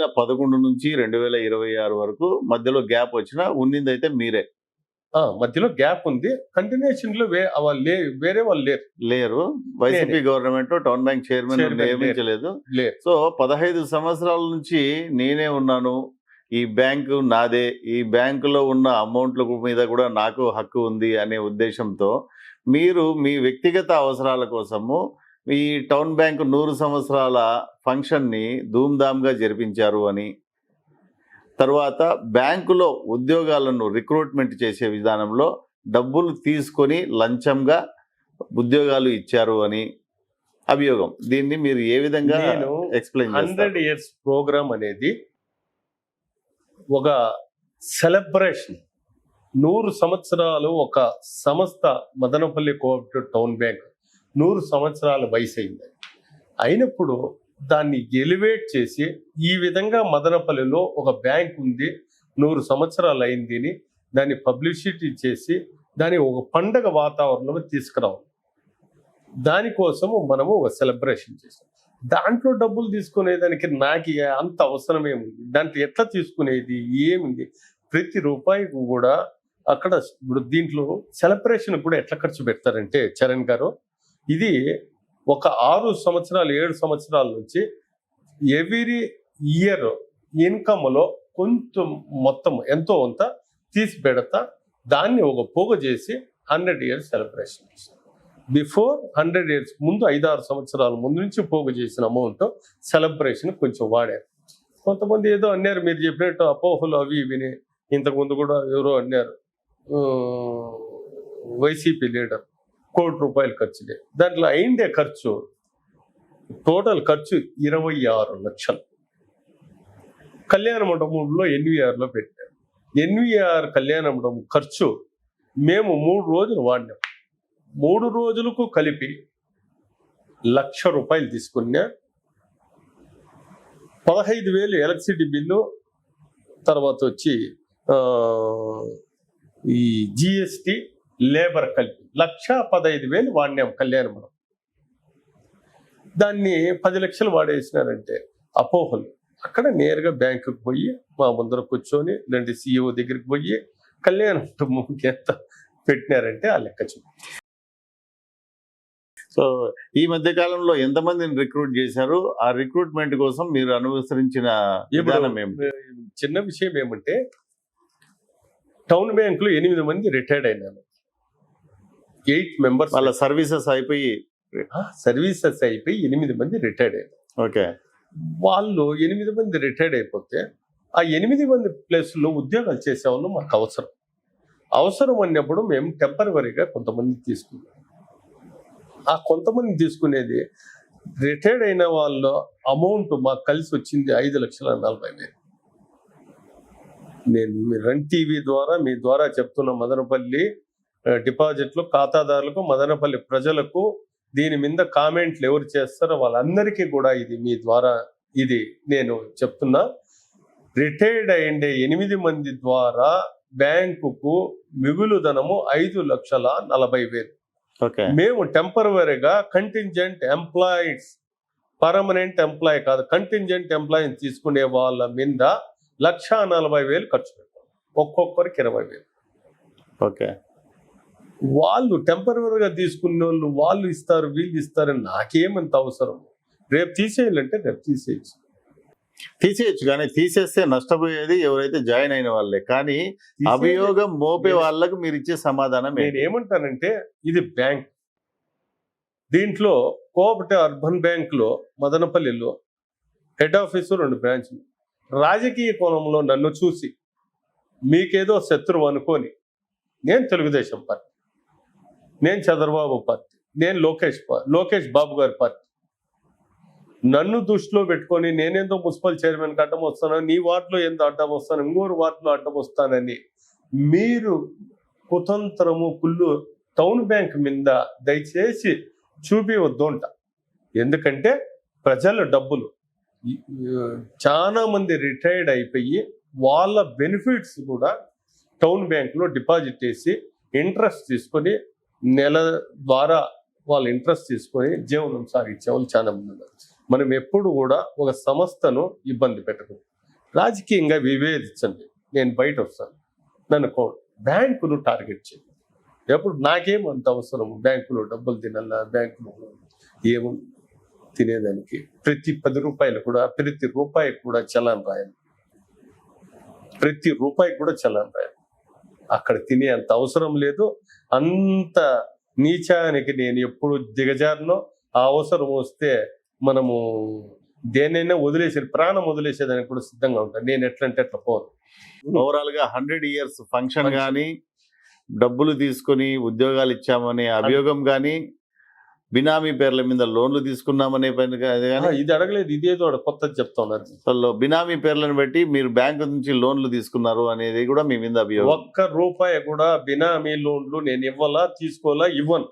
2011 నుంచి 2026 వరకు మధ్యలో గ్యాప్ వచ్చినా ఉన్నిందైతే మీరే. మధ్యలో గ్యాప్ ఉంది. కంటిన్యూషన్ లో వేరే వాళ్ళు లేరు. YCP government town bank chairman నియమించలేదు. సో 15 సంవత్సరాల నుంచి నేనే ఉన్నాను, ఈ బ్యాంకు నాదే, ఈ బ్యాంకులో ఉన్న అమౌంట్ల మీద కూడా నాకు హక్కు ఉంది అనే ఉద్దేశంతో మీరు మీ వ్యక్తిగత అవసరాల కోసము ఈ టౌన్ బ్యాంక్ 100 సంవత్సరాల ఫంక్షన్ని ధూమ్ధామ్గా జరిపించారు అని, తర్వాత బ్యాంకులో ఉద్యోగాలను రిక్రూట్మెంట్ చేసే విధానంలో డబ్బులు తీసుకొని లంచంగా ఉద్యోగాలు ఇచ్చారు అని అభియోగం. దీన్ని మీరు ఏ విధంగా ఎక్స్ప్లెయిన్ చేస్తారు? 100 years ప్రోగ్రామ్ అనేది ఒక సెలబ్రేషన్. 100 సంవత్సరాలు ఒక సంస్థ, మదనపల్లి కోఆపరేటివ్ టౌన్ బ్యాంక్ 100 సంవత్సరాల వయసు అయింది. అయినప్పుడు దాన్ని ఎలివేట్ చేసి ఈ విధంగా మదనపల్లిలో ఒక బ్యాంక్ ఉంది, 100 సంవత్సరాలు అయింది అని దాన్ని పబ్లిసిటీ చేసి దాన్ని ఒక పండగ వాతావరణంలో తీసుకురావాలి. దానికోసము మనము ఒక సెలబ్రేషన్ చేసాం. దాంట్లో డబ్బులు తీసుకునేదానికి నాకు అంత అవసరం ఏముంది? దాంట్లో ఎట్లా తీసుకునేది ఏముంది? ప్రతి రూపాయికి కూడా అక్కడ ఇప్పుడు దీంట్లో సెలబ్రేషన్ కూడా ఎట్లా ఖర్చు పెడతారంటే చరణ్ గారు, ఇది ఒక 6 సంవత్సరాలు 7 సంవత్సరాల నుంచి ఎవ్రీ ఇయర్ ఇన్కమ్లో కొంచెం మొత్తం ఎంతో అంత తీసి పెడతా దాన్ని ఒక పోగ చేసి 100 years సెలబ్రేషన్ చేస్తాం. బిఫోర్ 100 years ముందు 5-6 సంవత్సరాల ముందు నుంచి పోగు చేసిన అమౌంట్ సెలబ్రేషన్ కొంచెం వాడారు. కొంతమంది ఏదో అన్నారు, మీరు చెప్పినట్టు అపోహలు అవి విని. ఇంతకుముందు కూడా ఎవరో అన్నారు, వైసీపీ లీడర్ 1 కోటి రూపాయలు ఖర్చులే. దాంట్లో అయిందే ఖర్చు, టోటల్ ఖర్చు 26 లక్షలు. కళ్యాణ మండపంలో ఎన్వీఆర్లో పెట్టారు. ఎన్వీఆర్ కళ్యాణ మండపం ఖర్చు మేము 3 రోజులు వాడినాం. 3 రోజులకు కలిపి 1,00,000 రూపాయలు తీసుకున్నా. 15,000 ఎలక్ట్రిసిటీ బిల్లు, తర్వాత వచ్చి ఈ జిఎస్టి, లేబర్ కలిపి 1,15,000 వాడినాం కళ్యాణ మండపం. దాన్ని 10 లక్షలు వాడేసినారంటే అపోహలు. అక్కడ నేరుగా బ్యాంకుకి పోయి మా ముందర కూర్చొని రెండు సిఇఓ దగ్గరికి పోయి కళ్యాణ మండపం ఎంత పెట్టినారంటే ఆ లెక్క చెప్పు. సో ఈ మధ్య కాలంలో ఎంతమందిని రిక్రూట్ చేశారు? ఆ రిక్రూట్మెంట్ కోసం మీరు అనుసరించిన విధానం ఏమిటి? చిన్న విషయం ఏమంటే, టౌన్ బ్యాంకులో 8 మంది రిటైర్డ్ అయినారు. 8 మెంబర్స్ వాళ్ళ సర్వీసెస్ అయిపోయి 8 మంది రిటైర్డ్ అయ్యారు. ఓకే. వాళ్ళు 8 మంది రిటైర్డ్ అయిపోతే ఆ 8 మంది ప్లేస్లో ఉద్యోగాలు చేసేవాళ్ళు మాకు అవసరం అన్నప్పుడు మేము టెంపరవరీగా కొంతమంది తీసుకున్నాం. ఆ కొంతమంది తీసుకునేది రిటైర్డ్ అయిన వాళ్ళ అమౌంట్ మాకు కలిసి వచ్చింది 5,40,000. నేను రన్ టీవీ ద్వారా మీ ద్వారా చెప్తున్న మదనపల్లి డిపాజిట్లు ఖాతాదారులకు, మదనపల్లి ప్రజలకు దీని మీద కామెంట్లు ఎవరు చేస్తారో వాళ్ళందరికీ కూడా ఇది మీ ద్వారా ఇది నేను చెప్తున్నా. రిటైర్డ్ అయ్యే 8 మంది ద్వారా బ్యాంకుకు మిగులు ధనము 5,40,000. మేము టెంపరవరీగా కంటింజెంట్ ఎంప్లాయీస్, పర్మనెంట్ ఎంప్లాయీ కాదు, కంటింజెంట్ ఎంప్లాయీని తీసుకునే వాళ్ళ మీద 1,40,000 ఖర్చు పెట్టాం. ఒక్కొక్కరికి 20,000. ఓకే. వాళ్ళు టెంపరవరీగా తీసుకునే వాళ్ళు ఇస్తారు, వీళ్ళు ఇస్తారని నాకేమంత అవసరం? రేపు తీసేయాలంటే రేపు తీసేయచ్చు, కానీ తీసేస్తే నష్టపోయేది ఎవరైతే జాయిన్ అయిన వాళ్ళే. కానీ అభియోగం మోపే వాళ్ళకు మీరు ఇచ్చే సమాధానం నేను ఏమంటానంటే, ఇది బ్యాంక్. దీంట్లో కోఆపరేటివ్ అర్బన్ బ్యాంక్ లో మదనపల్లిలో హెడ్ ఆఫీసు 2 బ్రాంచ్లు. రాజకీయ కోణంలో నన్ను చూసి మీకేదో శత్రువు అనుకొని, నేను తెలుగుదేశం పార్టీ, నేను చంద్రబాబు పార్టీ, నేను లోకేష్ బాబు గారి పార్టీ, నన్ను దృష్టిలో పెట్టుకొని నేనేందో మున్సిపల్ చైర్మన్కి అడ్డం వస్తాను, నీ వార్డులో ఏందో అడ్డం వస్తాను, ఇంకోరు వార్డులో అడ్డం వస్తానని మీరు కుతంత్రము కుళ్ళు టౌన్ బ్యాంక్ మీద దయచేసి చూపివద్దంట. ఎందుకంటే ప్రజల డబ్బులు చాలా మంది రిటైర్డ్ అయిపోయి వాళ్ళ బెనిఫిట్స్ కూడా టౌన్ బ్యాంకులో డిపాజిట్ చేసి ఇంట్రెస్ట్ తీసుకొని నెల ద్వారా వాళ్ళు ఇంట్రెస్ట్ తీసుకొని జీవనం సాగించే వాళ్ళు చాలా మంది ఉన్నారు. మనం ఎప్పుడు కూడా ఒక సంస్థను ఇబ్బంది పెట్టకూడదు. రాజకీయంగా విభేదించండి, నేను బయట వస్తాను, నన్ను బ్యాంకును టార్గెట్ చేయండి. ఎప్పుడు నాకేం అంత అవసరం బ్యాంకులో డబ్బులు తినాలా, బ్యాంకులో ఏమో తినేదానికి ప్రతి 10 రూపాయలు కూడా, ప్రతి రూపాయి కూడా చలాన్ రాయాలి, ప్రతి రూపాయి కూడా చలాన్ రాయాలి. అక్కడ తినే అంత అవసరం లేదు. అంత నీచానికి నేను ఎప్పుడు దిగజారినో, ఆ అవసరం వస్తే మనము దేనైనా వదిలేసేది, ప్రాణం వదిలేసేదానికి కూడా సిద్ధంగా ఉంటాను. నేను ఎట్లంటే అట్లా పోను. ఓవరాల్ గా 100 years ఫంక్షన్ గానీ, డబ్బులు తీసుకొని ఉద్యోగాలు ఇచ్చామనే అభియోగం గానీ, బినామీ పేర్ల మీద లోన్లు తీసుకున్నామనే పని కానీ, ఇది అడగలేదు, ఇదేదో కొత్తది చెప్తున్నారు. అసలు బినామీ పేర్లను బట్టి మీరు బ్యాంకు నుంచి లోన్లు తీసుకున్నారు అనేది కూడా మీ మీద అభియోగం. ఒక్క రూపాయి కూడా బినామీ లోన్లు నేను ఇవ్వాలా, తీసుకోవాలా, ఇవ్వను.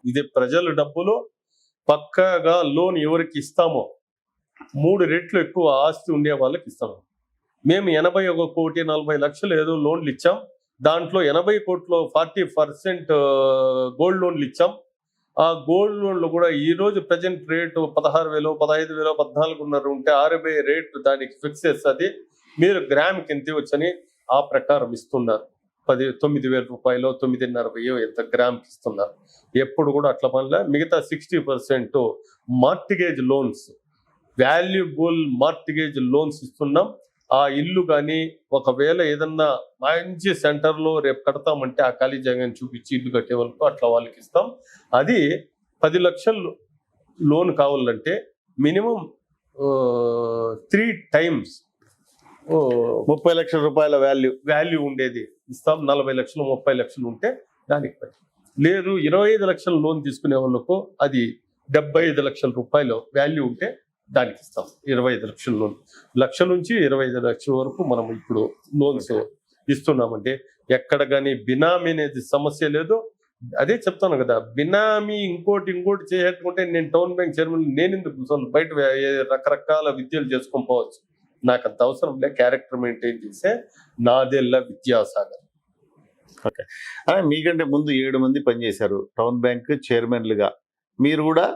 ఇది ప్రజల డబ్బులు. పక్కాగా లోన్ ఎవరికి ఇస్తామో 3 రెట్లు ఎక్కువ ఆస్తి ఉండే వాళ్ళకి ఇస్తాము. మేము 81 కోటి 40 లక్షలు ఏదో లోన్లు ఇచ్చాం. దాంట్లో 80 కోట్లు 40% గోల్డ్ లోన్లు ఇచ్చాం. ఆ గోల్డ్ లోన్లు కూడా ఈ రోజు ప్రజెంట్ రేటు 16,000, 15,000, 14,500 ఉంటే RBI రేటు దానికి ఫిక్స్ చేస్తుంది. మీరు గ్రామ్కి ఎంత వచ్చని ఆ ప్రకారం ఇస్తున్నారు. 9,000 రూపాయలు, 9,500 ఎంత గ్రామ్కి ఇస్తున్నారు. ఎప్పుడు కూడా అట్లా పనిలే. మిగతా 60% mortgage loans, valuable mortgage loans ఇస్తున్నాం. ఆ ఇల్లు కానీ ఒకవేళ ఏదన్నా మంచి సెంటర్లో రేపు కడతామంటే ఆ ఖాళీ జాగాని చూపించి ఇల్లు కట్టే వాళ్ళకు అట్లా వాళ్ళకి ఇస్తాం. అది 10 లక్షలు లోన్ కావాలంటే మినిమం 3 times 30 లక్షల రూపాయల వాల్యూ ఉండేది ఇస్తాం. 40 లక్షలు 30 లక్షలు ఉంటే దానికి లేదు. 25 లక్షల లోన్ తీసుకునే వాళ్ళకు అది 75 లక్షల రూపాయలు వాల్యూ ఉంటే దానికి ఇస్తాం 25 లక్షల లోన్. 1,00,000 నుంచి 25 లక్షల వరకు మనం ఇప్పుడు లోన్స్ ఇస్తున్నామంటే ఎక్కడ కానీ బినామీ అనేది సమస్య లేదు. అదే చెప్తాను కదా, బినామీ ఇంకోటి చేయకుంటే నేను టౌన్ బ్యాంక్ చైర్మన్, నేను ఎందుకు బయట రకరకాల విద్యలు చేసుకొని పోవచ్చు. నాకు అంత అవసరం లే. క్యారెక్టర్ మెయింటైన్ చేసే నాదెల్ల విద్యాసాగర్. ఓకే, మీకంటే ముందు 7 మంది పనిచేశారు టౌన్ బ్యాంక్ చైర్మన్లుగా. మీరు కూడా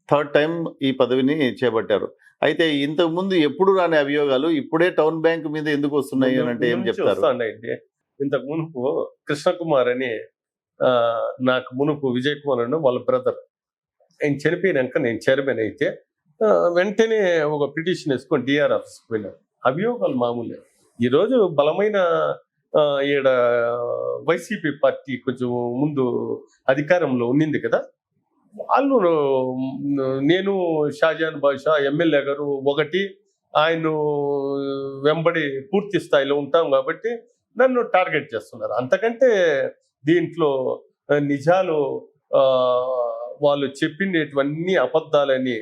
3rd టైం ఈ పదవిని చేపట్టారు. అయితే ఇంతకు ముందు ఎప్పుడు రాని అభియోగాలు ఇప్పుడే టౌన్ బ్యాంక్ మీద ఎందుకు వస్తున్నాయి అని అంటే ఏం చెప్తారు? ఇంతకు మునుపు కృష్ణకుమార్ అని నాకు మునుపు విజయ్ కుమార్ అని వాళ్ళ బ్రదర్, ఆయన చనిపోయినాక నేను చైర్మన్ అయితే వెంటనే ఒక పిటిషన్ వేసుకొని డిఆర్ ఆఫీస్కి వెళ్ళాను. అభియోగాలు మామూలే. ఈరోజు బలమైన ఈడ వైసీపీ పార్టీ కొంచెం ముందు అధికారంలో ఉన్నింది కదా, వాళ్ళు నేను షాజాన్ బాషా ఎమ్మెల్యే గారు ఒకటి ఆయన వెంబడి పూర్తి స్థాయిలో ఉంటాం కాబట్టి నన్ను టార్గెట్ చేస్తున్నారు. అంతకంటే దీంట్లో నిజాలు వాళ్ళు చెప్పినటువన్నీ అబద్ధాలని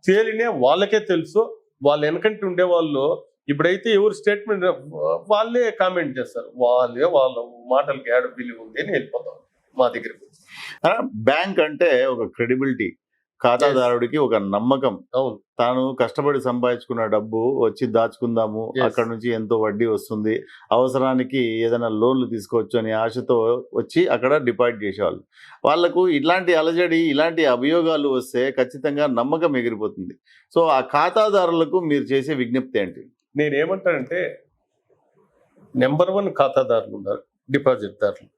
తేలినే వాళ్ళకే తెలుసు. వాళ్ళు వెనకంటే ఉండే వాళ్ళు ఇప్పుడైతే ఎవరు స్టేట్మెంట్ వాళ్ళే కామెంట్ చేస్తారు. వాళ్ళ మాటలకి యాడ్ విలువ ఉంది అని వెళ్ళిపోతాం మా దగ్గర. బ్యాంక్ అంటే ఒక క్రెడిబిలిటీ, ఖాతాదారుడికి ఒక నమ్మకం. అవును, తాను కష్టపడి సంపాదించుకున్న డబ్బు వచ్చి దాచుకుందాము, అక్కడ నుంచి ఎంతో వడ్డీ వస్తుంది, అవసరానికి ఏదైనా లోన్లు తీసుకోవచ్చు అనే ఆశతో వచ్చి అక్కడ డిపాజిట్ చేసేవాళ్ళు. వాళ్లకు ఇలాంటి అలజడి, ఇలాంటి అభియోగాలు వస్తే ఖచ్చితంగా నమ్మకం ఎగిరిపోతుంది. సో ఆ ఖాతాదారులకు మీరు చేసే విజ్ఞప్తి ఏంటి? నేనేమంటానంటే, నెంబర్ 1 ఖాతాదారులు ఉన్నారు, డిపాజిట్ దారులు.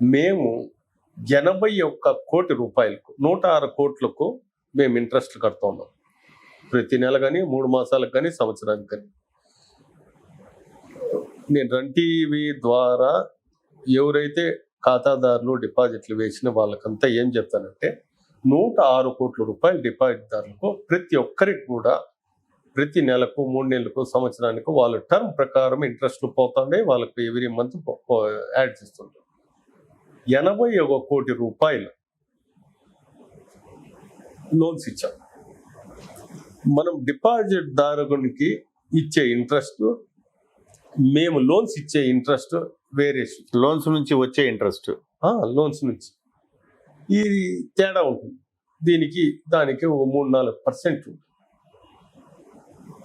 మేము 81 కోటి రూపాయలకు 106 కోట్లకు మేము ఇంట్రెస్ట్ కడుతూ ఉన్నాం. ప్రతి నెల కానీ, 3 మాసాలకు కానీ, సంవత్సరానికి కానీ. నేను రన్ టీవీ ద్వారా ఎవరైతే ఖాతాదారులు డిపాజిట్లు వేసిన వాళ్ళకంతా ఏం చెప్తానంటే, 106 కోట్ల రూపాయలు డిపాజిట్ దారులకు ప్రతి ఒక్కరికి కూడా ప్రతి నెలకు, 3 నెలలకు, సంవత్సరానికి వాళ్ళ టర్మ్ ప్రకారం ఇంట్రెస్ట్లు పోతుండే వాళ్ళకి ఎవ్రీ మంత్ యాడ్ చేస్తుంటారు. 81 కోటి రూపాయలు లోన్స్ ఇచ్చాం. మనం డిపాజిట్ దారునికి ఇచ్చే ఇంట్రెస్ట్, మేము లోన్స్ ఇచ్చే ఇంట్రెస్ట్ వేరియేషన్. లోన్స్ నుంచి వచ్చే ఇంట్రెస్ట్, లోన్స్ నుంచి ఈ తేడా ఉంటుంది. దీనికి దానికి 3-4% ఉంటుంది.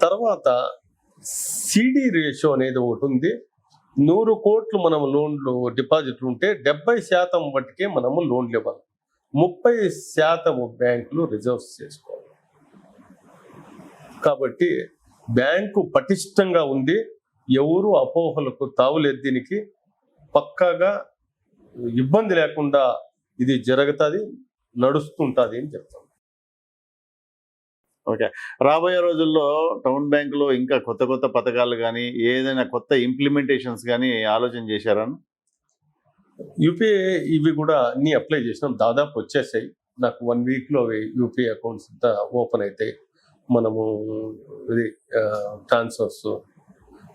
తర్వాత సిడి రేషియో అనేది ఒకటి ఉంది. 100 కోట్లు మనం లోన్లు డిపాజిట్లు ఉంటే 70% బట్టికే మనము లోన్లు ఇవ్వాలి. 30% బ్యాంకులు రిజర్వ్స్ చేసుకోవాలి. కాబట్టి బ్యాంకు పటిష్టంగా ఉంది, ఎవరు అపోహలకు తావులేదు, దీనికి పక్కాగా ఇబ్బంది లేకుండా ఇది జరుగుతుంది, నడుస్తుంటుంది అని చెప్తాం. ఓకే. రాబోయే రోజుల్లో టౌన్ బ్యాంకులో ఇంకా కొత్త కొత్త పథకాలు కానీ ఏదైనా కొత్త ఇంప్లిమెంటేషన్స్ కానీ ఆలోచన చేశారా? యూపీఐ ఇవి కూడా అన్ని అప్లై చేసినాం, దాదాపు వచ్చేసాయి. నాకు 1 వీక్లో యూపీఐ అకౌంట్స్ అంతా ఓపెన్ అవుతాయి. మనము ఇది ట్రాన్స్ఫర్స్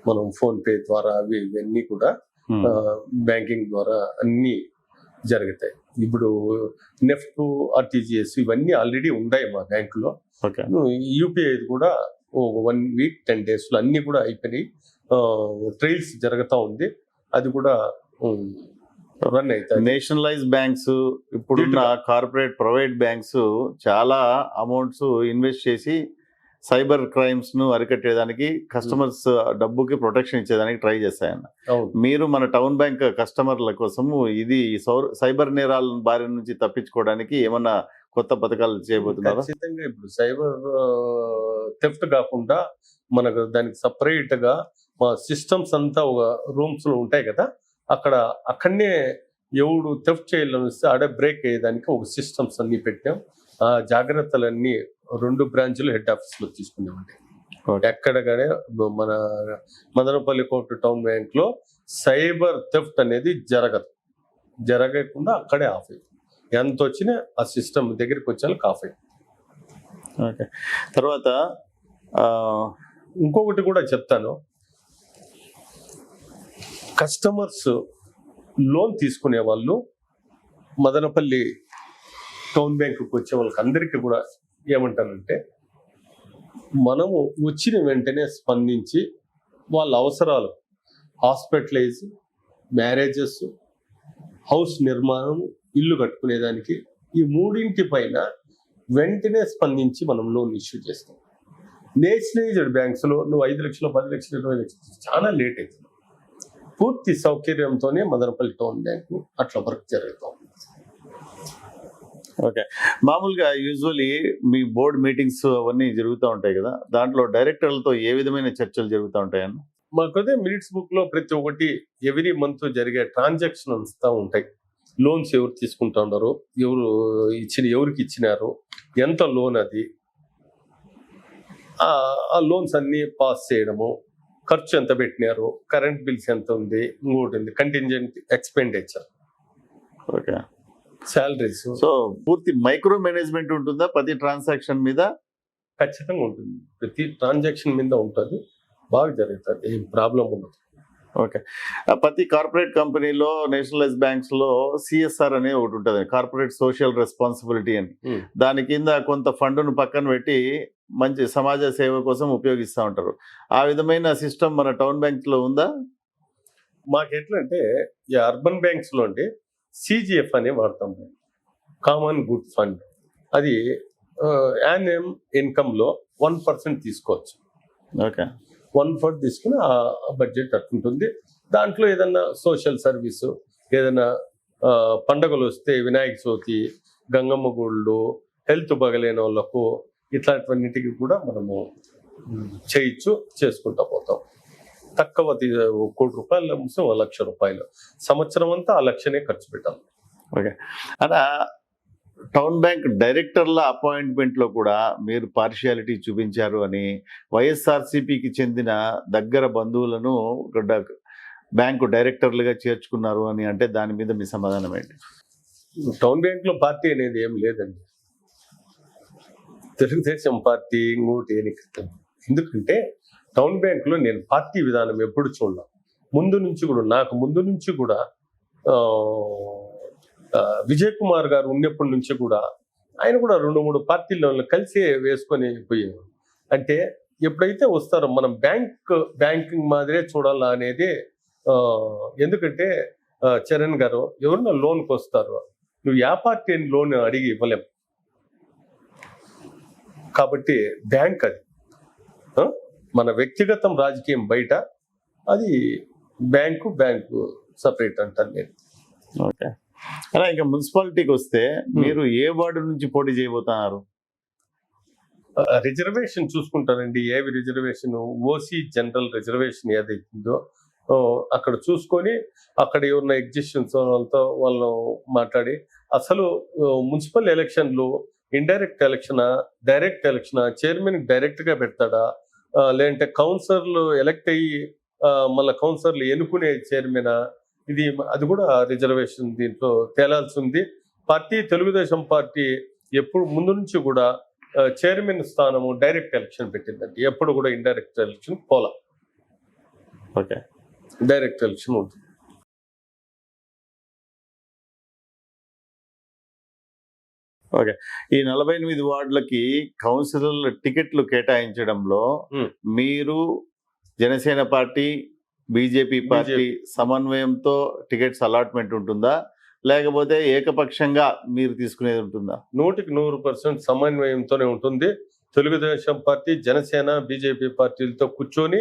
మనం ఫోన్పే ద్వారా అవి ఇవన్నీ కూడా బ్యాంకింగ్ ద్వారా అన్నీ జరుగుతాయి. ఇప్పుడు నెఫ్ట్, ఆర్టీజీఎస్ ఇవన్నీ ఆల్రెడీ ఉన్నాయి మా బ్యాంకులో. యూపీఐ కూడా 1 వీక్ 10 డేస్లో అన్ని కూడా అయిపోయినాయి. ట్రయల్స్ జరుగుతూ ఉంది, అది కూడా రన్ అవుతాయి. నేషనలైజ్ బ్యాంక్స్, ఇప్పుడున్న కార్పొరేట్ ప్రైవేట్ బ్యాంక్స్ చాలా అమౌంట్స్ ఇన్వెస్ట్ చేసి సైబర్ క్రైమ్స్ ను అరికట్టేదానికి, కస్టమర్స్ డబ్బుకి ప్రొటెక్షన్ ఇచ్చేదానికి ట్రై చేస్తాయన్న. మీరు మన టౌన్ బ్యాంక్ కస్టమర్ల కోసము ఇది సైబర్ నేరాల బారి నుంచి తప్పించుకోవడానికి ఏమన్నా కొత్త పథకాలు చేయబోతున్నారా? ఖచ్చితంగా ఇప్పుడు సైబర్ థెఫ్ట్ కాకుండా మనకు దానికి సపరేట్ గా మా సిస్టమ్స్ అంతా ఒక రూమ్స్ లో ఉంటాయి కదా, అక్కడనే ఎవడు థెఫ్ట్ చేయాలని వస్తే ఆడే బ్రేక్ అయ్యేదానికి ఒక సిస్టమ్స్ అన్ని పెట్టాం. ఆ జాగ్రత్తలన్నీ 2 బ్రాంచ్లు హెడ్ ఆఫీస్ లో తీసుకున్నామండి. ఎక్కడగానే మన మదనపల్లి కోర్ట్ టౌన్ బ్యాంక్ లో సైబర్ థెఫ్ట్ అనేది జరగకుండా అక్కడే ఆఫ్ అయ్యింది. ఎంత వచ్చినా ఆ సిస్టమ్ దగ్గరికి వచ్చేందుకు ఆఫ్ అయ్యింది. ఓకే. తర్వాత ఇంకొకటి కూడా చెప్తాను, కస్టమర్స్ లోన్ తీసుకునే వాళ్ళు మదనపల్లి టౌన్ బ్యాంకుకి వచ్చే వాళ్ళకి అందరికీ కూడా ఏమంటానంటే, మనము వచ్చిన వెంటనే స్పందించి వాళ్ళ అవసరాలు, హాస్పిటలైజ్, మ్యారేజెస్, హౌస్ నిర్మాణం, ఇల్లు కట్టుకునేదానికి ఈ 3 పైన వెంటనే స్పందించి మనం లోన్ ఇష్యూ చేస్తాం. నేషనలైజ్డ్ బ్యాంక్స్ లో నువ్వు 5 లక్షలు, 10 లక్షలు, 20 లక్షలు చాలా లేట్ అవుతుంది. పూర్తి సౌకర్యంతోనే మదనపల్లి టౌన్ బ్యాంకు అట్లా వర్క్ జరుగుతాం. ఓకే. మామూలుగా యూజువల్లీ మీ బోర్డ్ మీటింగ్స్ అవన్నీ జరుగుతూ ఉంటాయి కదా, దాంట్లో డైరెక్టర్లతో ఏ విధమైన చర్చలు జరుగుతూ ఉంటాయన్న? మాకదే మినిట్స్ బుక్ లో ప్రతి ఒక్కటి ఎవ్రీ మంత్ జరిగే ట్రాన్సాక్షన్ అంతా ఉంటాయి. లోన్స్ ఎవరు తీసుకుంటా ఉన్నారు, ఎవరికి ఇచ్చినారు, ఎంత లోన్, అది ఆ లోన్స్ అన్ని పాస్ చేయడము, ఖర్చు ఎంత పెట్టినారు, కరెంట్ బిల్స్ ఎంత ఉంది, ఇంకోటి ఉంది contingent expenditure, okay, salaries. So పూర్తి మైక్రో మేనేజ్మెంట్ ఉంటుందా ప్రతి ట్రాన్సాక్షన్ మీద? ఖచ్చితంగా ఉంటుంది, ప్రతి ట్రాన్సాక్షన్ మీద ఉంటుంది, బాగా జరుగుతుంది, ఏం ప్రాబ్లం ఉండదు. ఓకే. ప్రతి కార్పొరేట్ కంపెనీలో, నేషనలైజ్ బ్యాంక్స్ లో సిఎస్ఆర్ అనే ఒకటి ఉంటుంది, కార్పొరేట్ సోషల్ రెస్పాన్సిబిలిటీ అని. దాని కింద కొంత ఫండ్ను పక్కన పెట్టి మంచి సమాజ సేవ కోసం ఉపయోగిస్తూ ఉంటారు. ఆ విధమైన సిస్టమ్ మన టౌన్ బ్యాంక్స్ లో ఉందా? మాకు ఎట్లా అంటే, ఈ అర్బన్ బ్యాంక్స్ లో అంటే సిజిఎఫ్ అనే వాడతాం, కామన్ గుడ్ ఫండ్. అది యాన్యువల్ ఇన్కమ్ లో 1% తీసుకోవచ్చు. ఓకే. 1/4 తీసుకుని ఆ బడ్జెట్ అట్టుంటుంది. దాంట్లో ఏదన్నా సోషల్ సర్వీసు, ఏదైనా పండుగలు వస్తే వినాయక చవితి, గంగమ్మ గుళ్ళు, హెల్త్ బాగలేని వాళ్ళకు, ఇట్లాంటివన్నిటికి కూడా మనము చేసుకుంటా పోతాం. తక్కువ 1 కోటి రూపాయలు, 1 లక్ష రూపాయలు సంవత్సరం అంతా ఆ లక్షనే ఖర్చు పెట్టాలి. ఓకే. అలా టౌన్ బ్యాంక్ డైరెక్టర్ల అపాయింట్మెంట్ లో కూడా మీరు పార్షియాలిటీ చూపించారు అని, వైఎస్ఆర్సీపీకి చెందిన దగ్గర బంధువులను బ్యాంకు డైరెక్టర్లుగా చేర్చుకున్నారు అని అంటే దాని మీద మీ సమాధానం ఏంటి? టౌన్ బ్యాంక్ లో పార్టీ అనేది ఏం లేదండి, తెలుగుదేశం పార్టీ ఇంకోటి ఏనికిస్తాం. ఎందుకంటే టౌన్ బ్యాంక్ లో నేను పార్టీ విధానం ఎప్పుడు చూడలేం. నాకు ముందు నుంచి కూడా విజయ్ కుమార్ గారు ఉన్నప్పటి నుంచి కూడా ఆయన కూడా 2-3 పార్టీల్లో కలిసి వేసుకొని పోయారు. అంటే ఎప్పుడైతే వస్తారో మనం బ్యాంకింగ్ మాదిరే చూడాలా అనేది. ఎందుకంటే చరణ్ గారు ఎవరన్నా లోన్కి వస్తారు, నువ్వు ఏ పార్టీ లోన్ అడిగి ఇవ్వలేం. కాబట్టి బ్యాంక్ అది మన వ్యక్తిగతం రాజకీయం బయట, అది బ్యాంకు సపరేట్ అంటాను నేను. ఓకే. అలా ఇంకా మున్సిపాలిటీకి వస్తే మీరు ఏ వార్డు నుంచి పోటీ చేయబోతున్నారు? రిజర్వేషన్ చూసుకుంటారండి. ఏవి రిజర్వేషన్, ఓసీ జనరల్ రిజర్వేషన్ ఏదైతుందో అక్కడ చూసుకొని అక్కడ ఉన్న ఎగ్జిస్టెన్స్ వాళ్ళతో వాళ్ళు మాట్లాడి, అసలు మున్సిపల్ ఎలక్షన్లు ఇండైరెక్ట్ ఎలక్షనా, డైరెక్ట్ ఎలక్షనా, చైర్మన్ డైరెక్ట్ గా పెడతాడా, లేదంటే కౌన్సిలర్లు ఎలక్ట్ అయ్యి మళ్ళీ కౌన్సిలర్లు ఎన్నుకునే చైర్మనా, అది కూడా రిజర్వేషన్ దీంట్లో తేలాల్సి ఉంది. తెలుగుదేశం పార్టీ ఎప్పుడు ముందు నుంచి కూడా చైర్మన్ స్థానము డైరెక్ట్ ఎలక్షన్ పెట్టిందండి. ఎప్పుడు కూడా ఇండైరెక్ట్ ఎలక్షన్ పోలా. ఓకే, డైరెక్ట్ ఎలక్షన్ ఉంటుంది. ఓకే, ఈ 48 వార్డులకి కౌన్సిలర్ల టికెట్లు కేటాయించడంలో మీరు జనసేన పార్టీ, బీజేపీ పార్టీ సమన్వయంతో టికెట్స్ అలాట్మెంట్ ఉంటుందా, లేకపోతే ఏకపక్షంగా మీరు తీసుకునేది ఉంటుందా? 100% సమన్వయంతోనే ఉంటుంది. తెలుగుదేశం పార్టీ, జనసేన, బీజేపీ పార్టీలతో కూర్చొని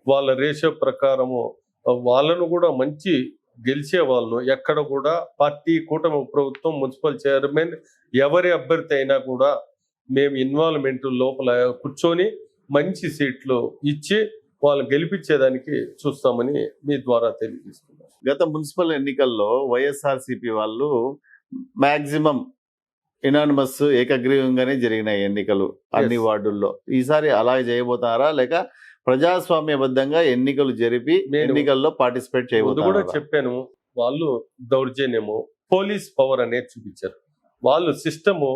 వాళ్ళ రేషియో ప్రకారము వాళ్ళను కూడా మంచి గెలిచే వాళ్ళను ఎక్కడ కూడా పార్టీ, కూటమి ప్రభుత్వం, మున్సిపల్ చైర్మన్ ఎవరి అభ్యర్థి అయినా కూడా మేము ఇన్వాల్వ్మెంట్ లోపల కూర్చొని మంచి సీట్లు ఇచ్చి వాళ్ళు గెలిపించేదానికి చూస్తామని మీ ద్వారా తెలియజేస్తున్నాం. గత మున్సిపల్ ఎన్నికల్లో వైఎస్ఆర్సీపీ వాళ్ళు మాక్సిమం ఇనానిమస్ ఏకగ్రీవంగానే జరిగినాయి ఎన్నికలు అన్ని వార్డుల్లో. ఈసారి అలా చేయబోతారా, లేక ప్రజాస్వామ్యబద్ధంగా ఎన్నికలు జరిపి ఎన్నికల్లో పార్టిసిపేట్ చేయబోతారా? కూడా చెప్పాను, వాళ్ళు దౌర్జన్యము, పోలీస్ పవర్ అనేది చూపించారు. వాళ్ళు సిస్టము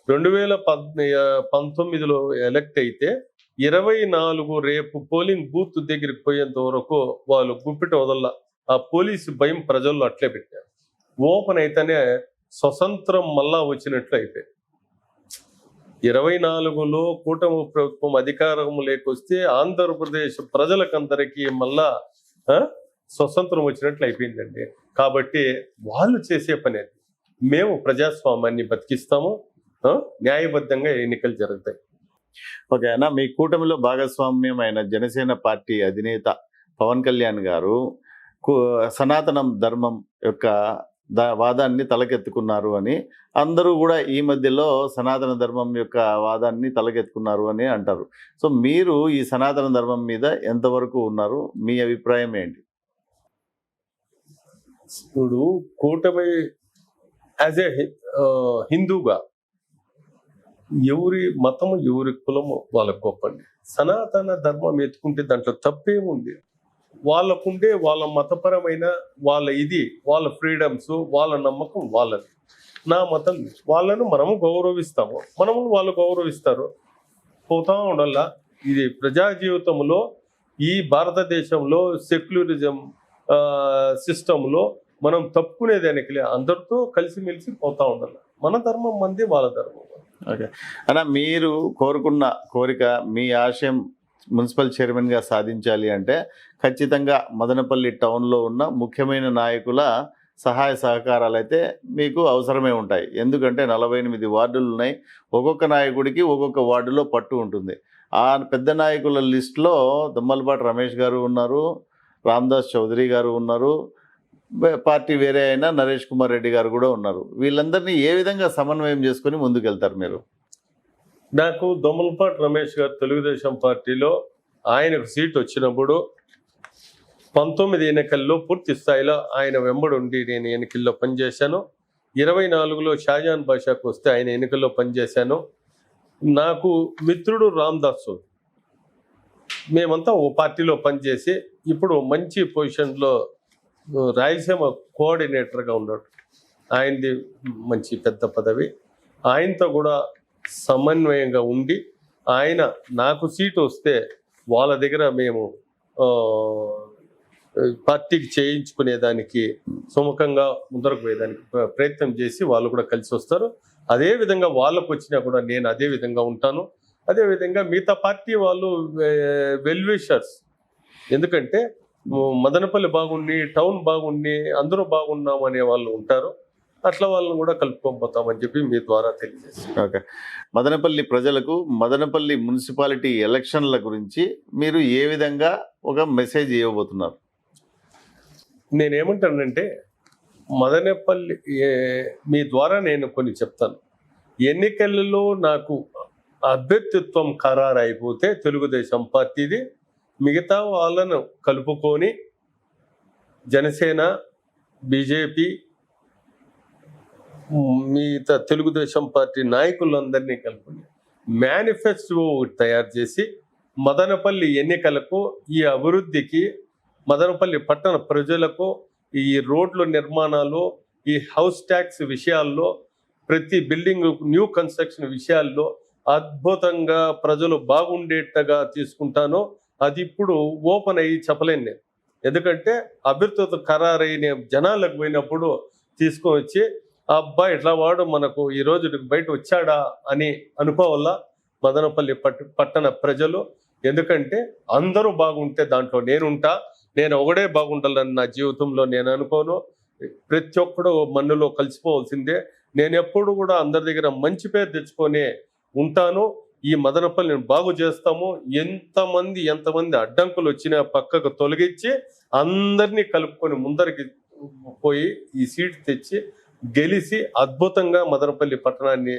2019లో ఎలక్ట్ అయితే 24 రేపు పోలింగ్ బూత్ దగ్గరికి పోయేంత వరకు వాళ్ళు గుప్పిట వదల. ఆ పోలీసు భయం ప్రజల్లో అట్లే పెట్టారు. ఓపెన్ అయితేనే స్వతంత్రం మళ్ళా వచ్చినట్లు అయిపోయింది. 24లో కూటమి ప్రభుత్వం అధికారం లేకొస్తే ఆంధ్రప్రదేశ్ ప్రజలకందరికీ మళ్ళా స్వతంత్రం వచ్చినట్లు అయిపోయిందండి. కాబట్టి వాళ్ళు చేసే పని అది. మేము ప్రజాస్వామ్యాన్ని బతికిస్తాము, న్యాయబద్ధంగా ఎన్నికలు జరుగుతాయి. ఓకే అన్న, మీ కూటమిలో భాగస్వామ్యం అయిన జనసేన పార్టీ అధినేత పవన్ కళ్యాణ్ గారు సనాతనం ధర్మం యొక్క వాదాన్ని తలకెత్తుకున్నారు అని అందరూ కూడా ఈ మధ్యలో సనాతన ధర్మం యొక్క వాదాన్ని తలకెత్తుకున్నారు అని అంటారు. సో మీరు ఈ సనాతన ధర్మం మీద ఎంతవరకు ఉన్నారు, మీ అభిప్రాయం ఏంటి? ఇప్పుడు కూటమి యాజ్ ఏ హిందూగా ఎవరి మతము, ఎవరి కులము వాళ్ళకు గొప్పండి. సనాతన ధర్మం ఎత్తుకుంటే దాంట్లో తప్పేముంది? వాళ్ళకుండే వాళ్ళ మతపరమైన వాళ్ళ ఫ్రీడమ్స్, వాళ్ళ నమ్మకం వాళ్ళది. నా మతం వాళ్ళను మనము గౌరవిస్తాము, వాళ్ళు గౌరవిస్తారు, పోతా ఉండాల. ఇది ప్రజా జీవితంలో ఈ భారతదేశంలో సెక్యులరిజం సిస్టంలో మనం తప్పుకునేదానికి అందరితో కలిసిమెలిసి పోతా ఉండాలి. మన ధర్మం మంది, వాళ్ళ ధర్మం. ఓకే అన్న, మీరు కోరుకున్న కోరిక, మీ ఆశయం మున్సిపల్ చైర్మన్గా సాధించాలి అంటే ఖచ్చితంగా మదనపల్లి టౌన్లో ఉన్న ముఖ్యమైన నాయకుల సహాయ సహకారాలు అయితే మీకు అవసరమే ఉంటాయి. ఎందుకంటే 48 వార్డులు ఉన్నాయి. ఒక్కొక్క నాయకుడికి ఒక్కొక్క వార్డులో పట్టు ఉంటుంది. ఆ పెద్ద నాయకుల లిస్టులో దమ్మలపాటి రమేష్ గారు ఉన్నారు, రామదాస్ చౌదరి గారు ఉన్నారు, పార్టీ వేరే అయినా నరేష్ కుమార్ రెడ్డి గారు కూడా ఉన్నారు. వీళ్ళందరినీ ఏ విధంగా సమన్వయం చేసుకుని ముందుకెళ్తారు మీరు? నాకు దొమ్మలపాటి రమేష్ గారు తెలుగుదేశం పార్టీలో ఆయనకు సీట్ వచ్చినప్పుడు 19 ఎన్నికల్లో పూర్తి స్థాయిలో ఆయన వెంబడి ఉండి నేను ఎన్నికల్లో పనిచేశాను. 24లో షాజాన్ బాషాకు వస్తే ఆయన ఎన్నికల్లో పనిచేశాను. నాకు మిత్రుడు రామదాస్, మేమంతా ఓ పార్టీలో పనిచేసి ఇప్పుడు మంచి పొజిషన్లో రాయలసీమ కోఆర్డినేటర్గా ఉన్నాడు. ఆయనది మంచి పెద్ద పదవి. ఆయనతో కూడా సమన్వయంగా ఉండి ఆయన నాకు సీటు వస్తే వాళ్ళ దగ్గర మేము పార్టీకి చేయించుకునేదానికి సుముఖంగా ముందరకు పోయేదానికి ప్రయత్నం చేసి వాళ్ళు కూడా కలిసి వస్తారు. అదే విధంగా వాళ్ళకు వచ్చినా కూడా నేను అదే విధంగా ఉంటాను. అదే విధంగా మిగతా పార్టీ వాళ్ళు వెల్ విషర్స్, ఎందుకంటే మదనపల్లి బాగుండి, టౌన్ బాగుండి, అందరూ బాగున్నాం అనే వాళ్ళు ఉంటారు. అట్లా వాళ్ళని కూడా కలుపుకోపోతామని చెప్పి మీ ద్వారా తెలియజేస్తాను. ఓకే, మదనపల్లి ప్రజలకు మదనపల్లి మున్సిపాలిటీ ఎలక్షన్ల గురించి మీరు ఏ విధంగా ఒక మెసేజ్ ఇవ్వబోతున్నారు? నేనేమంటానంటే మదనపల్లి మీ ద్వారా నేను కొన్ని చెప్తాను. ఎన్నికలలో నాకు అభ్యర్థిత్వం ఖరారు అయిపోతే తెలుగుదేశం పార్టీది, మిగతా వాళ్ళను కలుపుకొని జనసేన, బీజేపీ, మిగతా తెలుగుదేశం పార్టీ నాయకులందరినీ కలుపుకొని మేనిఫెస్టో తయారు చేసి మదనపల్లి ఎన్నికలకు, ఈ అభివృద్ధికి, మదనపల్లి పట్టణ ప్రజలకు ఈ రోడ్ల నిర్మాణాలు, ఈ హౌస్ ట్యాక్స్ విషయాల్లో, ప్రతి బిల్డింగ్ న్యూ కన్స్ట్రక్షన్ విషయాల్లో అద్భుతంగా ప్రజలు బాగుండేట్టుగా తీసుకుంటానో అది ఇప్పుడు ఓపెన్ అయ్యి చెప్పలేను నేను. ఎందుకంటే అభ్యర్థితో ఖరారైన జనాలకు పోయినప్పుడు తీసుకొని వచ్చి అబ్బా ఇట్లా వాడు మనకు ఈ రోజు బయట వచ్చాడా అని అనుకోవాలా మదనపల్లి పట్టణ ప్రజలు. ఎందుకంటే అందరూ బాగుంటే దాంట్లో నేనుంటా, నేను ఒకడే బాగుండాలని నా జీవితంలో నేను అనుకోను. ప్రతి ఒక్కడు మన్నులో కలిసిపోవాల్సిందే. నేను ఎప్పుడు కూడా అందరి దగ్గర మంచి పేరు తెచ్చుకొని ఉంటాను. ఈ మదనపల్లిని బాగు చేస్తాము. ఎంతమంది అడ్డంకులు వచ్చినా పక్కకు తొలగించి అందరినీ కలుపుకొని ముందరికి పోయి ఈ సీట్ తెచ్చి గెలిచి అద్భుతంగా మదనపల్లి పట్టణాన్ని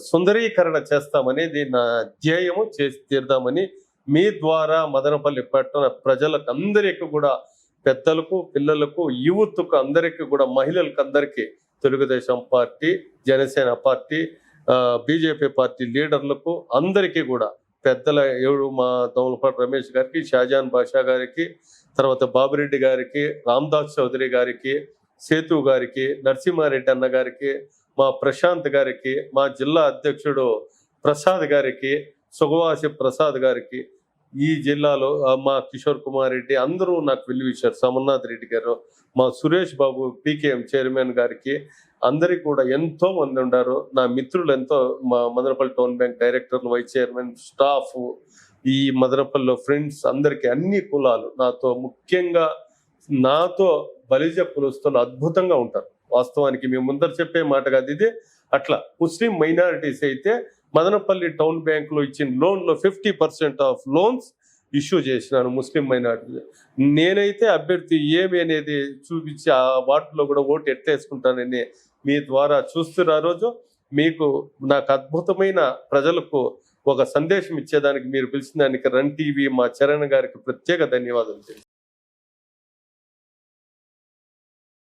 సుందరీకరణ చేస్తామనేది నా ధ్యేయము. చేసి తీరుదామని మీ ద్వారా మదనపల్లి పట్టణ ప్రజలకు అందరికీ కూడా, పెద్దలకు, పిల్లలకు, యూత్కు అందరికీ కూడా, మహిళలకు అందరికీ, Telugu Desam party, Jana Sena party, BJP party లీడర్లకు అందరికీ కూడా, పెద్దల మా దోమలపాటి రమేష్ గారికి, షాజాన్ బాషా గారికి, తర్వాత బాబురెడ్డి గారికి, రామ్దాస్ చౌదరి గారికి, సేతు గారికి, నరసింహారెడ్డి అన్న గారికి, మా ప్రశాంత్ గారికి, మా జిల్లా అధ్యక్షుడు ప్రసాద్ గారికి, సుగవాసి ప్రసాద్ గారికి, ఈ జిల్లాలో మా కిషోర్ కుమార్ రెడ్డి అందరూ నాకు వెల్విషర్, సమర్నాథ్ రెడ్డి గారు, మా సురేష్ బాబు పీకేఎం చైర్మన్ గారికి అందరికి కూడా ఎంతో మంది ఉన్నారు. నా మిత్రులు ఎంతో, మా మదనపల్లి టౌన్ బ్యాంక్ డైరెక్టర్లు, వైస్ చైర్మన్, స్టాఫ్, ఈ మదనపల్లిలో ఫ్రెండ్స్ అందరికీ, అన్ని కులాలు నాతో, ముఖ్యంగా నాతో బలిజ కులస్తులు అద్భుతంగా ఉంటారు. వాస్తవానికి మేము ముందర చెప్పే మాట కాదు ఇది. అట్లా ముస్లిం మైనారిటీస్ అయితే మదనపల్లి టౌన్ బ్యాంక్ లో ఇచ్చిన లోన్లో 50% ఆఫ్ లోన్స్ ఇష్యూ చేసినాను ముస్లిం మైనారిటీ. నేనైతే అభ్యర్థి ఏమి అనేది చూపించి ఆ వాటిలో కూడా ఓటు ఎట్టేసుకుంటానని మీ ద్వారా చూస్తున్న ఆ రోజు మీకు నాకు అద్భుతమైన ప్రజలకు ఒక సందేశం ఇచ్చేదానికి మీరు పిలిచిన దానికి రన్ టీవీ మా చరణ్ గారికి ప్రత్యేక ధన్యవాదాలు.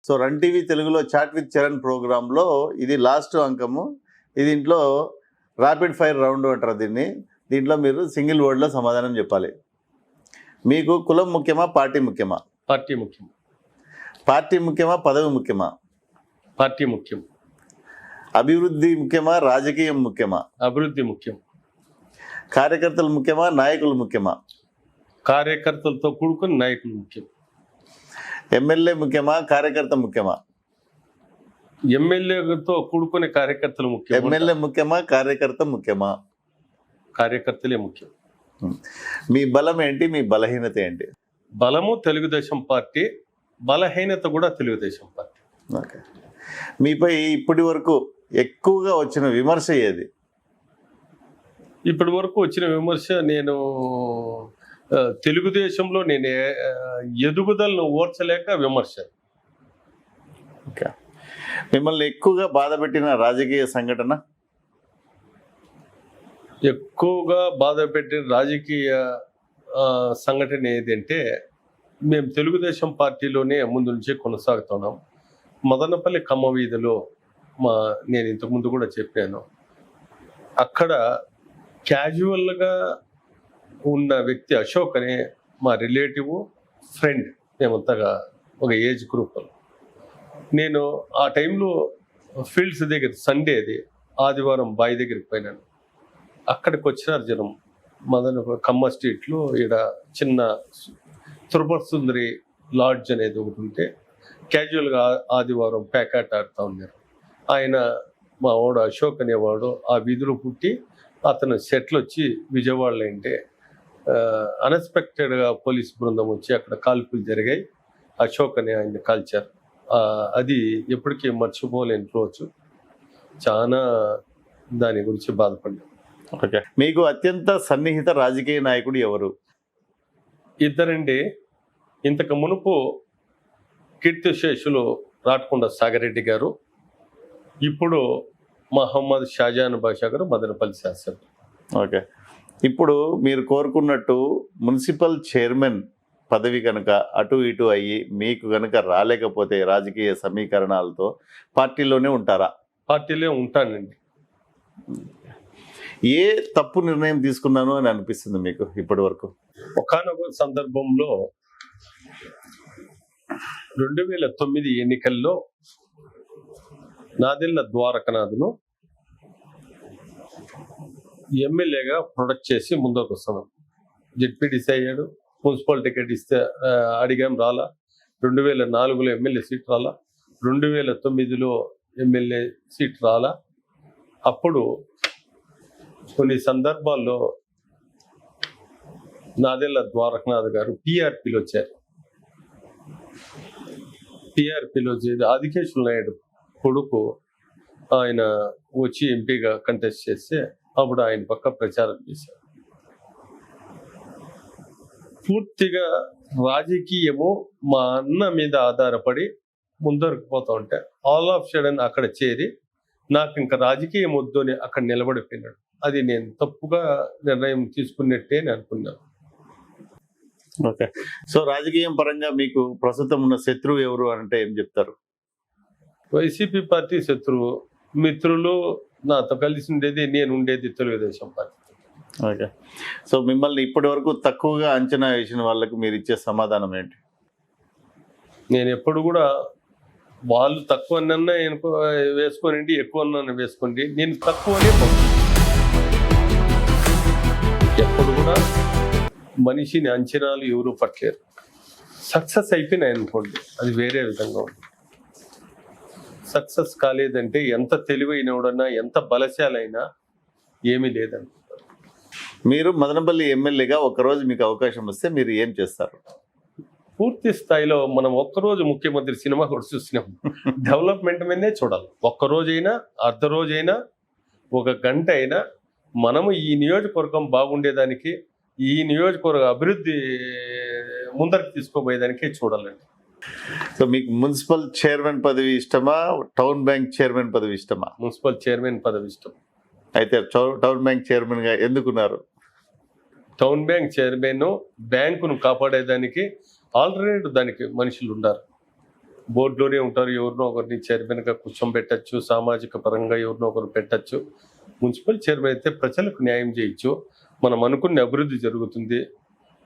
సో రన్ టీవీ తెలుగులో చాట్ విత్ చరణ్ ప్రోగ్రాంలో ఇది లాస్ట్ అంకము. దీంట్లో ర్యాపిడ్ ఫైర్ రౌండ్ అంటారు దీన్ని. దీంట్లో మీరు సింగిల్ వర్డ్లో సమాధానం చెప్పాలి. మీకు కులం ముఖ్యమా, పార్టీ ముఖ్యమా? పార్టీ ముఖ్యం. పార్టీ ముఖ్యమా, పదవి ముఖ్యమా? పార్టీ ముఖ్యం. అభివృద్ధి ముఖ్యమా, రాజకీయం ముఖ్యమా? అభివృద్ధి ముఖ్యం. కార్యకర్తలు ముఖ్యమా, నాయకులు ముఖ్యమా? కార్యకర్తలతో కూడుకుని నాయకులు ముఖ్యం. ఎమ్మెల్యే ముఖ్యమా, కార్యకర్త ముఖ్యమా? ఎమ్మెల్యేతో కూడుకునే కార్యకర్తలు ముఖ్యం. ఎమ్మెల్యే ముఖ్యమా, కార్యకర్త ముఖ్యమా? కార్యకర్తలే ముఖ్యం. మీ బలం ఏంటి, మీ బలహీనత ఏంటి? బలము తెలుగుదేశం పార్టీ, బలహీనత కూడా తెలుగుదేశం పార్టీ. ఓకే. మీపై ఇప్పటి వరకు ఎక్కువగా వచ్చిన విమర్శ ఏది? ఇప్పటి వరకు వచ్చిన విమర్శ, నేను తెలుగుదేశంలో నేను ఎదుగుదలను ఓర్చలేక విమర్శ. ఓకే. మిమ్మల్ని ఎక్కువగా బాధ పెట్టిన రాజకీయ సంఘటన? ఎక్కువగా బాధ పెట్టిన రాజకీయ సంఘటన ఏదంటే, మేము తెలుగుదేశం పార్టీలోనే ముందు నుంచే కొనసాగుతున్నాం. మదనపల్లి కమ్మ వీధిలో నేను ఇంతకుముందు కూడా చెప్పాను, అక్కడ క్యాజువల్గా ఉన్న వ్యక్తి అశోక్ అనే మా రిలేటివ్ ఫ్రెండ్, మేమంతగా ఒక ఏజ్ గ్రూప్. నేను ఆ టైంలో ఫీల్డ్స్ దగ్గర, సండే అది, ఆదివారం బావి దగ్గరికి పోయినాను. అక్కడికి వచ్చినారు జనం. కమ్మ స్ట్రీట్లో ఈడ చిన్న త్రిపుర సుందరి లాడ్జ్ అనేది ఒకటి ఉంటే క్యాజువల్గా ఆదివారం ప్యాకెట్ ఆడుతూ ఉన్నారు. ఆయన మా వాడు అశోక్ అనేవాడు ఆ వీధిలో పుట్టి, అతను సెట్లు వచ్చి విజయవాడలో అంటే అన్ఎక్స్పెక్టెడ్గా పోలీస్ బృందం వచ్చి అక్కడ కాల్పులు జరిగాయి. అశోక్ అని ఆయన్ని కాల్చారు. అది ఎప్పటికీ మర్చిపోలేని రోజు. చాలా దాని గురించి బాధపడ్డాం. ఓకే. మీకు అత్యంత సన్నిహిత రాజకీయ నాయకుడు ఎవరు? ఇద్దరండి. ఇంతకు మునుపు కీర్తిశేషులు రాటకొండ సాగరెడ్డి గారు, ఇప్పుడు మహమ్మద్ షాజాన్ బాషా గారు మదనపల్లి శాసనసభ్యులు. ఓకే. ఇప్పుడు మీరు కోరుకున్నట్టు మున్సిపల్ చైర్మన్ పదవి కనుక అటు ఇటు అయ్యి మీకు కనుక రాలేకపోతే రాజకీయ సమీకరణాలతో పార్టీలోనే ఉంటారా? పార్టీలో ఉంటానండి. ఏ తప్పు నిర్ణయం తీసుకున్నాను అని అనిపిస్తుంది మీకు ఇప్పటి వరకు? ఒకానొక సందర్భంలో 2009 ఎన్నికల్లో నాదెళ్ల ద్వారకనాథ్ను ఎమ్మెల్యేగా ప్రొడక్ట్ చేసి ముందుకు వస్తున్నాం. జెడ్పీటీసీ అయ్యాడు. మున్సిపల్ టికెట్ ఇస్తే అడిగాం, రాలా. 2004లో ఎమ్మెల్యే సీట్ రాలా. 2009లో ఎమ్మెల్యే సీట్ రాలా. అప్పుడు కొన్ని సందర్భాల్లో నాదెళ్ల ద్వారకనాథ్ గారు పిఆర్పిలో వచ్చారు. పిఆర్పిలో ఆదికేశ్వర నాయుడు కొడుకు ఆయన వచ్చి ఎంపీగా కంటెస్ట్ చేస్తే అప్పుడు ఆయన పక్క ప్రచారం చేశారు. పూర్తిగా రాజకీయము మా అన్న మీద ఆధారపడి ముందరకు పోతా ఉంటే ఆల్ ఆఫ్ సడన్ అక్కడ చేరి నాకు ఇంకా రాజకీయం వద్దు అని అక్కడ నిలబడిపోయినాడు. అది నేను తప్పుగా నిర్ణయం తీసుకున్నట్టే అని అనుకున్నాను. ఓకే. సో రాజకీయం పరంగా మీకు ప్రస్తుతం ఉన్న శత్రువు ఎవరు అంటే ఏం చెప్తారు? వైసీపీ పార్టీ శత్రువు. మిత్రులు నాతో కలిసి ఉండేది, నేను ఉండేది తెలుగుదేశం పార్టీ. ఓకే. సో మిమ్మల్ని ఇప్పటి వరకు తక్కువగా అంచనా వేసిన వాళ్ళకి మీరు ఇచ్చే సమాధానం ఏంటి? నేను ఎప్పుడు కూడా వాళ్ళు తక్కువ అన్నా వేసుకోనండి, ఎక్కువ అన్నా వేసుకోండి, నేను తక్కువనే ఎప్పుడు కూడా మనిషిని అంచనాలు ఎవరు పట్టలేరు. సక్సెస్ అయిపోయినాయి అనుకోండి, అది వేరే విధంగా ఉంది. సక్సెస్ కాలేదంటే ఎంత తెలివైనవాడన్నా ఎంత బలశాలైనా ఏమీ లేదనుకుంటారు. మీరు మదనపల్లి ఎమ్మెల్యేగా ఒకరోజు మీకు అవకాశం వస్తే మీరు ఏం చేస్తారు? పూర్తి స్థాయిలో మనం ఒక్కరోజు ముఖ్యమంత్రి సినిమా కూడా చూసినాం. డెవలప్మెంట్ మీదే చూడాలి. ఒక్కరోజైనా, అర్ధ రోజైనా, ఒక గంట అయినా మనము ఈ నియోజకవర్గం బాగుండేదానికి, ఈ నియోజకవర్గ అభివృద్ధి ముందరికి తీసుకోబోయేదానికే చూడాలండి. సో మీకు మున్సిపల్ చైర్మన్ పదవి ఇష్టమా, టౌన్ బ్యాంక్ చైర్మన్ పదవి ఇష్టమా? మున్సిపల్ చైర్మన్ పదవి ఇష్టం. అయితే టౌన్ బ్యాంక్ చైర్మన్ గా ఎందుకున్నారు? టౌన్ బ్యాంక్ చైర్మన్ బ్యాంకును కాపాడేదానికి ఆల్టర్నేటివ్ దానికి మనుషులు ఉన్నారు. బోర్డులోనే ఉంటారు. ఎవరినో ఒకరిని చైర్మన్గా కూర్చోబెట్టచ్చు, సామాజిక పరంగా ఎవరినో ఒకరు పెట్టచ్చు. మున్సిపల్ చైర్మన్ అయితే ప్రజలకు న్యాయం చేయొచ్చు, మనం అనుకున్న అభివృద్ధి జరుగుతుంది,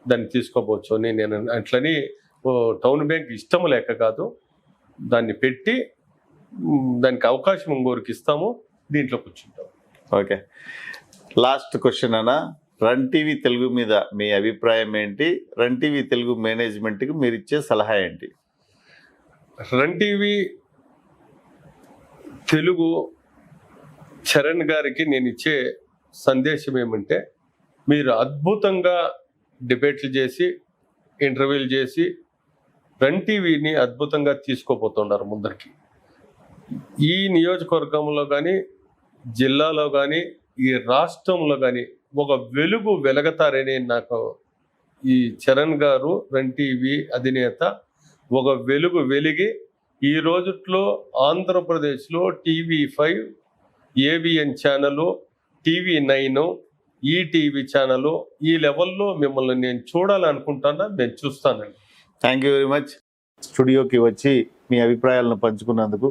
దాన్ని తీసుకోపోవచ్చు అని నేను అట్లని టౌన్ బ్యాంక్ ఇష్టం లేక కాదు, దాన్ని పెట్టి దానికి అవకాశం ఇంకోరికి ఇస్తాము, దీంట్లో కూర్చుంటాం. ఓకే. లాస్ట్ క్వశ్చన్ అన్న, రన్ టీవీ తెలుగు మీద మీ అభిప్రాయం ఏంటి? రన్ టీవీ తెలుగు మేనేజ్మెంట్కి మీరు ఇచ్చే సలహా ఏంటి? రన్ టీవీ తెలుగు చరణ్ గారికి నేను ఇచ్చే సందేశం ఏమంటే, మీరు అద్భుతంగా డిబేట్లు చేసి, ఇంటర్వ్యూలు చేసి రన్ టీవీని అద్భుతంగా తీసుకోపోతున్నారు ముందరికి. ఈ నియోజకవర్గంలో కానీ, జిల్లాలో కానీ, ఈ రాష్ట్రంలో కానీ ఒక వెలుగు వెలగతారని నాకు ఈ చరణ్ గారు, రన్ టీవీ అధినేత, ఒక వెలుగు వెలిగి ఈ రోజుట్లో ఆంధ్రప్రదేశ్లో TV5, ABN channel, TV9, ETV channel, ఈ లెవెల్లో మిమ్మల్ని నేను చూడాలనుకుంటున్నా. నేను చూస్తానండి. థ్యాంక్ యూ వెరీ మచ్ స్టూడియోకి వచ్చి మీ అభిప్రాయాలను పంచుకున్నందుకు.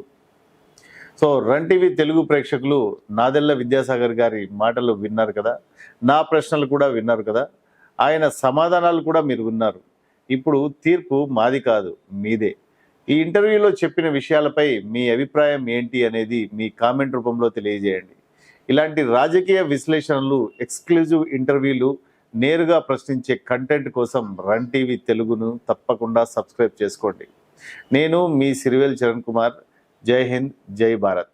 సో రన్ టీవీ తెలుగు ప్రేక్షకులు నాదెళ్ల విద్యాసాగర్ గారి మాటలు విన్నారు కదా, నా ప్రశ్నలు కూడా విన్నారు కదా, ఆయన సమాధానాలు కూడా మీరు విన్నారు. ఇప్పుడు తీర్పు మాది కాదు, మీదే. ఈ ఇంటర్వ్యూలో చెప్పిన విషయాలపై మీ అభిప్రాయం ఏంటి అనేది మీ కామెంట్ రూపంలో తెలియజేయండి. ఇలాంటి రాజకీయ విశ్లేషణలు, ఎక్స్క్లూజివ్ ఇంటర్వ్యూలు, నేరుగా ప్రశ్నించే కంటెంట్ కోసం రన్ టీవీ తెలుగును తప్పకుండా సబ్స్క్రైబ్ చేసుకోండి. నేను మీ సిరివేల్ చరణ్ కుమార్. జై హింద్, జై భారత్.